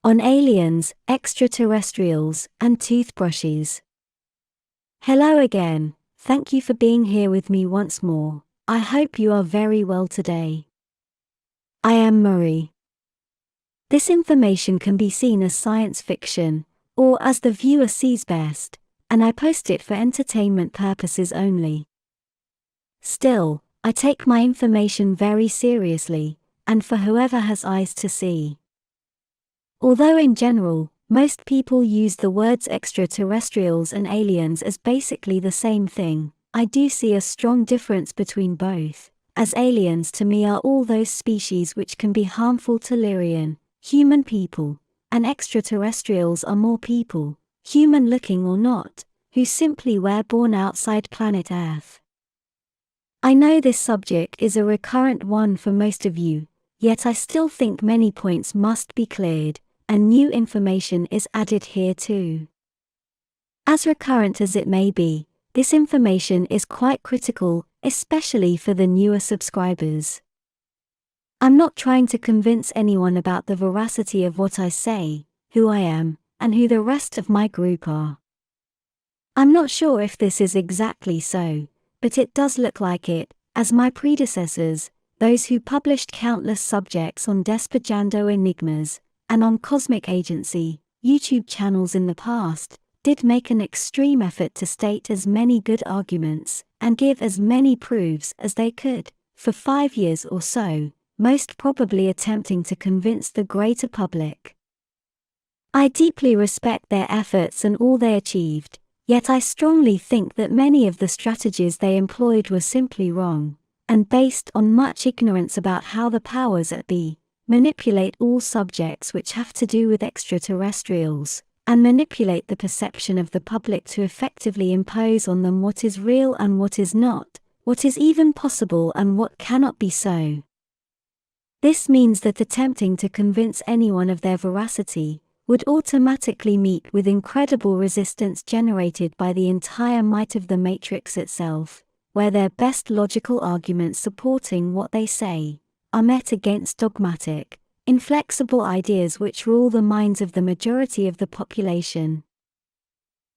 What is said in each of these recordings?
on aliens, extraterrestrials, and toothbrushes. Hello again, thank you for being here with me once more. I hope you are very well today. I am Mari. This information can be seen as science fiction, or as the viewer sees best, and I post it for entertainment purposes only. Still, I take my information very seriously, and for whoever has eyes to see. Although in general, most people use the words extraterrestrials and aliens as basically the same thing, I do see a strong difference between both, as aliens to me are all those species which can be harmful to Lyrian, human people, and extraterrestrials are more people, human-looking or not, who simply were born outside planet Earth. I know this subject is a recurrent one for most of you, yet I still think many points must be cleared, and new information is added here too. As recurrent as it may be, this information is quite critical, especially for the newer subscribers. I'm not trying to convince anyone about the veracity of what I say, who I am, and who the rest of my group are. I'm not sure if this is exactly so, but it does look like it, as my predecessors, those who published countless subjects on Despejando Enigmas, and on Cosmic Agency, YouTube channels in the past, did make an extreme effort to state as many good arguments, and give as many proofs as they could, for 5 years or so, most probably attempting to convince the greater public. I deeply respect their efforts and all they achieved, yet I strongly think that many of the strategies they employed were simply wrong, and based on much ignorance about how the powers that be manipulate all subjects which have to do with extraterrestrials, and manipulate the perception of the public to effectively impose on them what is real and what is not, what is even possible and what cannot be so. This means that attempting to convince anyone of their veracity would automatically meet with incredible resistance generated by the entire might of the Matrix itself, where their best logical arguments supporting what they say are met against dogmatic, inflexible ideas which rule the minds of the majority of the population.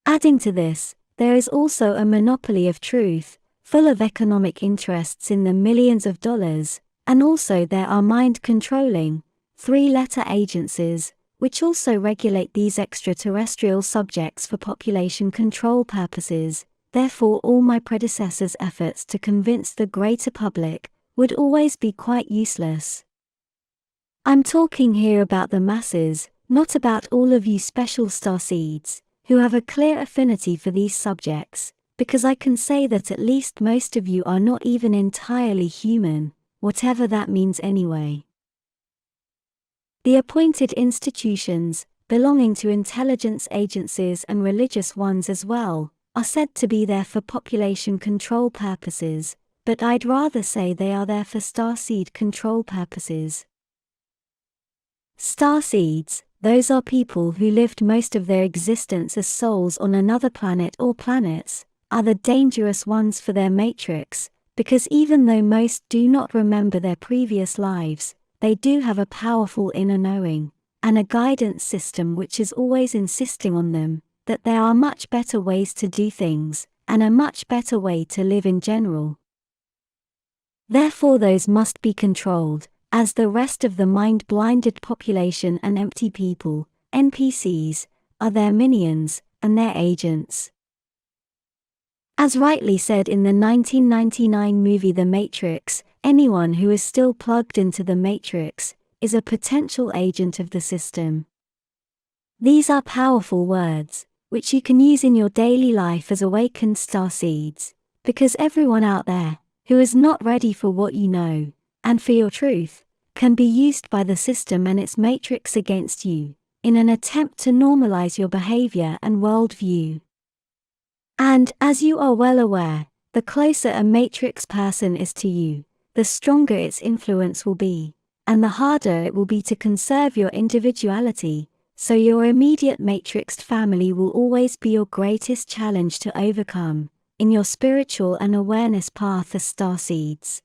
Adding to this, there is also a monopoly of truth, full of economic interests in the millions of dollars, and also there are mind-controlling, three-letter agencies, which also regulate these extraterrestrial subjects for population control purposes. Therefore all my predecessors' efforts to convince the greater public would always be quite useless. I'm talking here about the masses, not about all of you special starseeds, who have a clear affinity for these subjects, because I can say that at least most of you are not even entirely human, whatever that means anyway. The appointed institutions, belonging to intelligence agencies and religious ones as well, are said to be there for population control purposes, but I'd rather say they are there for starseed control purposes. Starseeds, those are people who lived most of their existence as souls on another planet or planets, are the dangerous ones for their matrix, because even though most do not remember their previous lives, they do have a powerful inner knowing, and a guidance system which is always insisting on them that there are much better ways to do things, and a much better way to live in general. Therefore those must be controlled, as the rest of the mind-blinded population and empty people, NPCs, are their minions, and their agents. As rightly said in the 1999 movie The Matrix, anyone who is still plugged into the Matrix is a potential agent of the system. These are powerful words, which you can use in your daily life as awakened starseeds, because everyone out there, who is not ready for what you know, and for your truth, can be used by the system and its matrix against you, in an attempt to normalize your behavior and worldview. And, as you are well aware, the closer a matrix person is to you, the stronger its influence will be, and the harder it will be to conserve your individuality, so your immediate matrixed family will always be your greatest challenge to overcome, in your spiritual and awareness path as starseeds.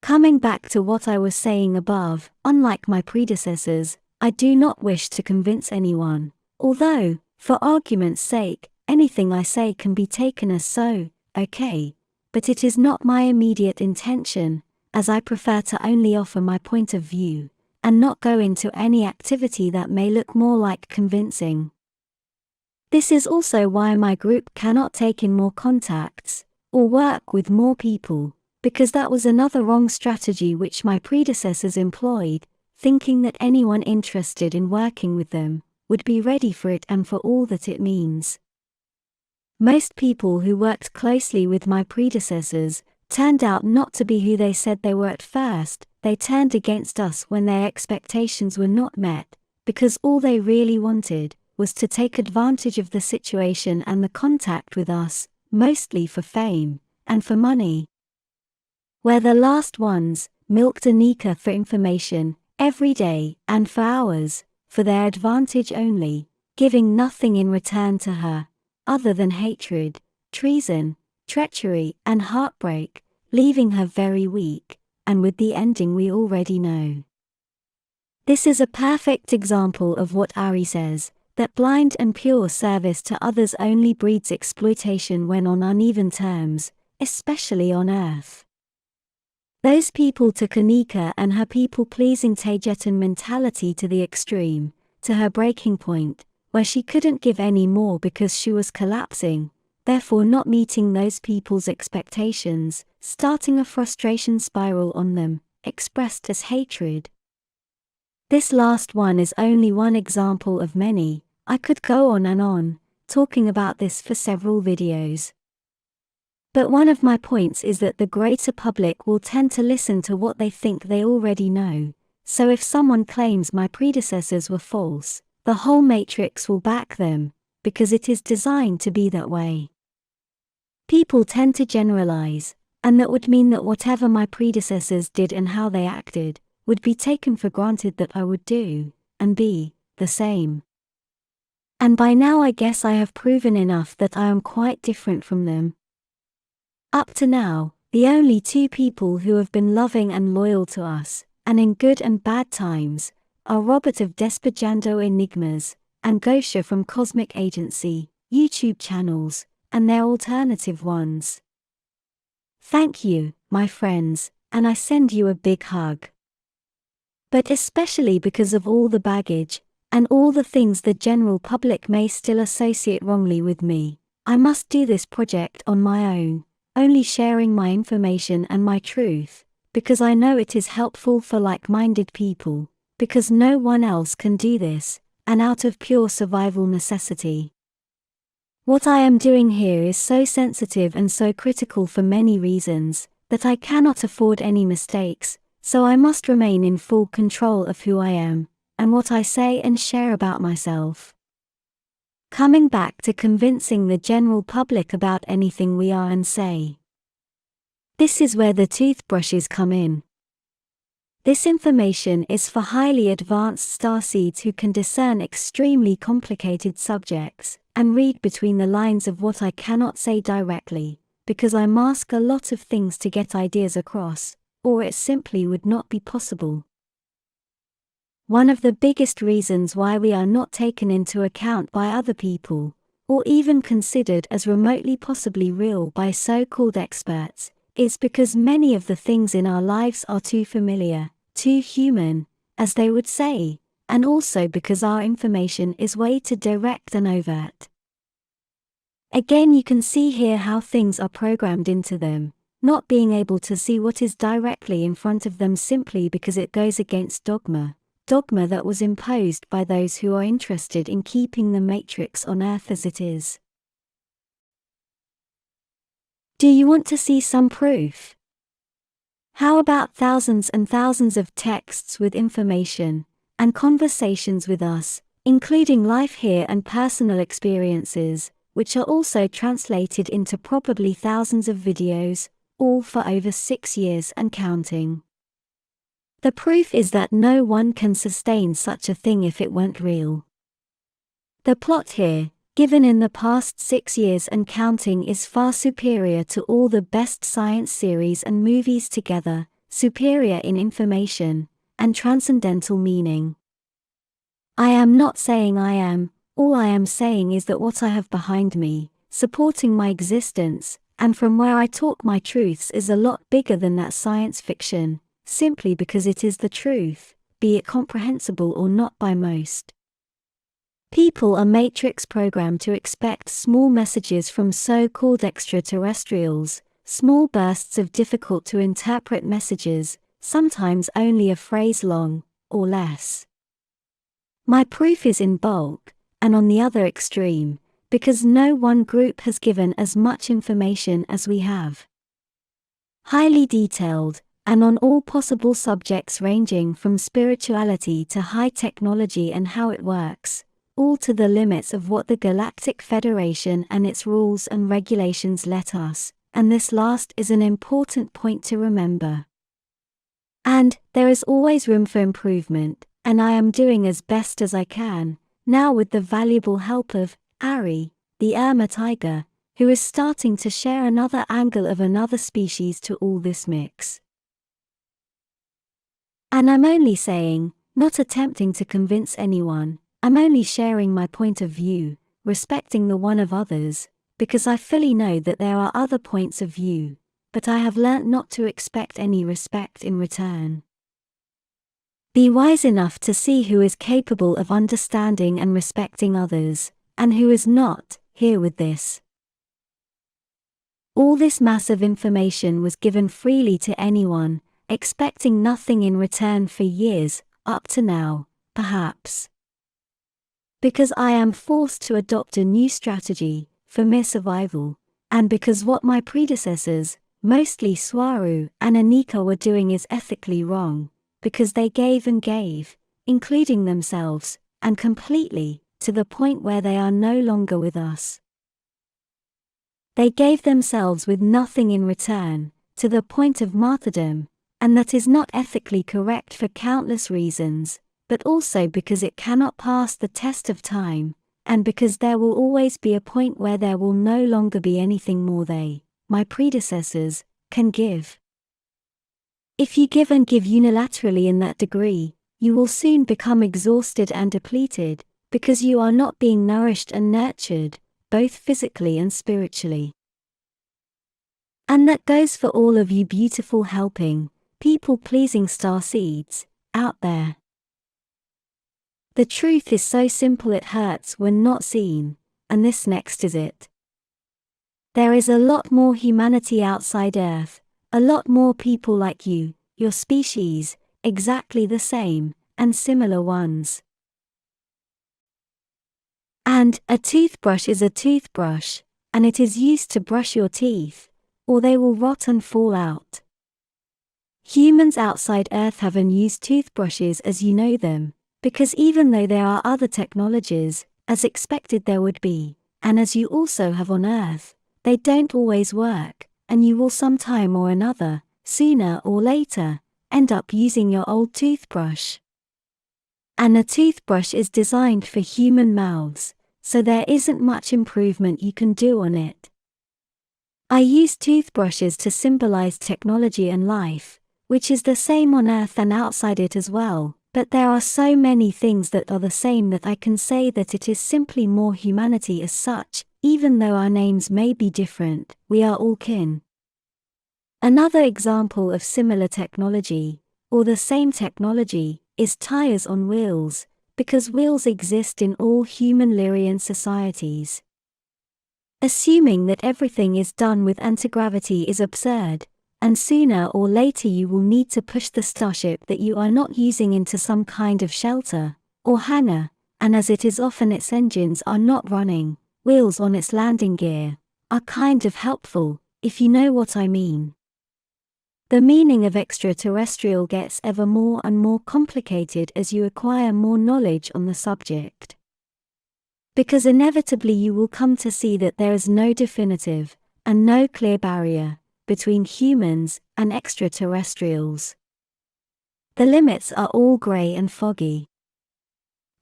Coming back to what I was saying above, unlike my predecessors, I do not wish to convince anyone, although, for argument's sake, anything I say can be taken as so, okay, but it is not my immediate intention, as I prefer to only offer my point of view, and not go into any activity that may look more like convincing. This is also why my group cannot take in more contacts, or work with more people, because that was another wrong strategy which my predecessors employed, thinking that anyone interested in working with them would be ready for it and for all that it means. Most people who worked closely with my predecessors turned out not to be who they said they were at first. They turned against us when their expectations were not met, because all they really wanted was to take advantage of the situation and the contact with us, mostly for fame and for money. Where the last ones milked Anika for information, every day and for hours, for their advantage only, giving nothing in return to her, other than hatred, treason, treachery, and heartbreak, leaving her very weak, and with the ending we already know. This is a perfect example of what Ari says, that blind and pure service to others only breeds exploitation when on uneven terms, especially on Earth. Those people took Anika and her people-pleasing Taygetan mentality to the extreme, to her breaking point, where she couldn't give any more because she was collapsing, therefore not meeting those people's expectations, starting a frustration spiral on them, expressed as hatred. This last one is only one example of many. I could go on and on, talking about this for several videos. But one of my points is that the greater public will tend to listen to what they think they already know, so if someone claims my predecessors were false, the whole matrix will back them, because it is designed to be that way. People tend to generalize, and that would mean that whatever my predecessors did and how they acted, would be taken for granted that I would do, and be, the same. And by now I guess I have proven enough that I am quite different from them. Up to now, the only two people who have been loving and loyal to us, and in good and bad times, are Robert of Despejando Enigmas, and Gosha from Cosmic Agency, YouTube channels, and their alternative ones. Thank you, my friends, and I send you a big hug. But especially because of all the baggage, and all the things the general public may still associate wrongly with me, I must do this project on my own, only sharing my information and my truth, because I know it is helpful for like-minded people, because no one else can do this, and out of pure survival necessity. What I am doing here is so sensitive and so critical for many reasons, that I cannot afford any mistakes, so I must remain in full control of who I am, and what I say and share about myself. Coming back to convincing the general public about anything we are and say. This is where the toothbrushes come in. This information is for highly advanced starseeds who can discern extremely complicated subjects, and read between the lines of what I cannot say directly, because I mask a lot of things to get ideas across, or it simply would not be possible. One of the biggest reasons why we are not taken into account by other people, or even considered as remotely possibly real by so-called experts, is because many of the things in our lives are too familiar, too human, as they would say, and also because our information is way too direct and overt. Again, you can see here how things are programmed into them, not being able to see what is directly in front of them simply because it goes against dogma that was imposed by those who are interested in keeping the matrix on Earth as it is. Do you want to see some proof? How about thousands and thousands of texts with information, and conversations with us, including life here and personal experiences, which are also translated into probably thousands of videos, all for over 6 years and counting. The proof is that no one can sustain such a thing if it weren't real. The plot here, given in the past 6 years and counting, is far superior to all the best science series and movies together, superior in information, and transcendental meaning. I am not saying I am, all I am saying is that what I have behind me, supporting my existence, and from where I talk my truths is a lot bigger than that science fiction, simply because it is the truth, be it comprehensible or not by most. People are matrix programmed to expect small messages from so-called extraterrestrials, small bursts of difficult to interpret messages, sometimes only a phrase long, or less. My proof is in bulk, and on the other extreme, because no one group has given as much information as we have. Highly detailed, and on all possible subjects ranging from spirituality to high technology and how it works, all to the limits of what the Galactic Federation and its rules and regulations let us, and this last is an important point to remember. And there is always room for improvement, and I am doing as best as I can, now with the valuable help of Ari, the Irma tiger, who is starting to share another angle of another species to all this mix. And I'm only saying, not attempting to convince anyone, I'm only sharing my point of view, respecting the one of others, because I fully know that there are other points of view, but I have learnt not to expect any respect in return. Be wise enough to see who is capable of understanding and respecting others, and who is not, here with this. All this mass of information was given freely to anyone, expecting nothing in return for years, up to now, perhaps. Because I am forced to adopt a new strategy, for mere survival, and because what my predecessors, mostly Swaruu and Anika, were doing is ethically wrong, because they gave and gave, including themselves, and completely, to the point where they are no longer with us. They gave themselves with nothing in return, to the point of martyrdom, and that is not ethically correct for countless reasons, but also because it cannot pass the test of time, and because there will always be a point where there will no longer be anything more they, my predecessors, can give. If you give and give unilaterally in that degree, you will soon become exhausted and depleted, because you are not being nourished and nurtured, both physically and spiritually. And that goes for all of you beautiful helping, people-pleasing starseeds, out there. The truth is so simple it hurts when not seen, and this next is it. There is a lot more humanity outside Earth, a lot more people like you, your species, exactly the same, and similar ones. And a toothbrush is a toothbrush, and it is used to brush your teeth, or they will rot and fall out. Humans outside Earth have unused toothbrushes as you know them, because even though there are other technologies, as expected there would be, and as you also have on Earth, they don't always work, and you will sometime or another, sooner or later, end up using your old toothbrush. And a toothbrush is designed for human mouths, so there isn't much improvement you can do on it. I use toothbrushes to symbolize technology and life, which is the same on Earth and outside it as well, but there are so many things that are the same that I can say that it is simply more humanity as such, even though our names may be different, we are all kin. Another example of similar technology, or the same technology, is tires on wheels, because wheels exist in all human Lyrian societies. Assuming that everything is done with anti-gravity is absurd, and sooner or later you will need to push the starship that you are not using into some kind of shelter, or hangar, and as it is often its engines are not running, wheels on its landing gear, are kind of helpful, if you know what I mean. The meaning of extraterrestrial gets ever more and more complicated as you acquire more knowledge on the subject. Because inevitably you will come to see that there is no definitive, and no clear barrier, between humans and extraterrestrials. The limits are all grey and foggy.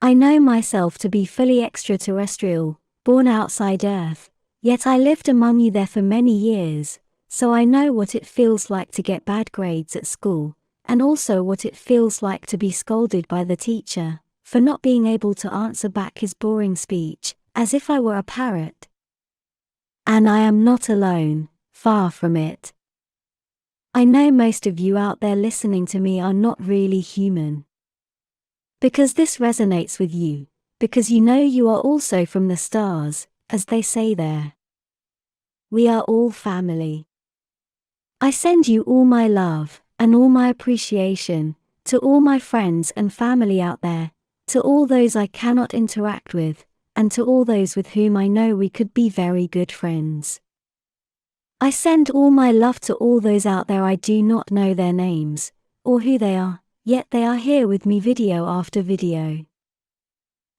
I know myself to be fully extraterrestrial, born outside Earth, yet I lived among you there for many years, so I know what it feels like to get bad grades at school, and also what it feels like to be scolded by the teacher for not being able to answer back his boring speech, as if I were a parrot. And I am not alone, far from it. I know most of you out there listening to me are not really human. Because this resonates with you, because you know you are also from the stars, as they say there. We are all family. I send you all my love, and all my appreciation, to all my friends and family out there, to all those I cannot interact with, and to all those with whom I know we could be very good friends. I send all my love to all those out there I do not know their names, or who they are, yet they are here with me video after video.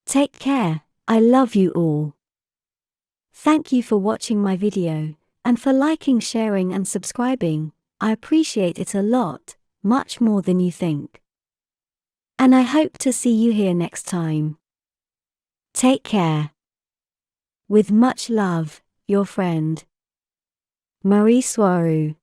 Take care, I love you all. Thank you for watching my video, and for liking, sharing and subscribing. I appreciate it a lot, much more than you think. And I hope to see you here next time. Take care. With much love, your friend, Mari Swaruu.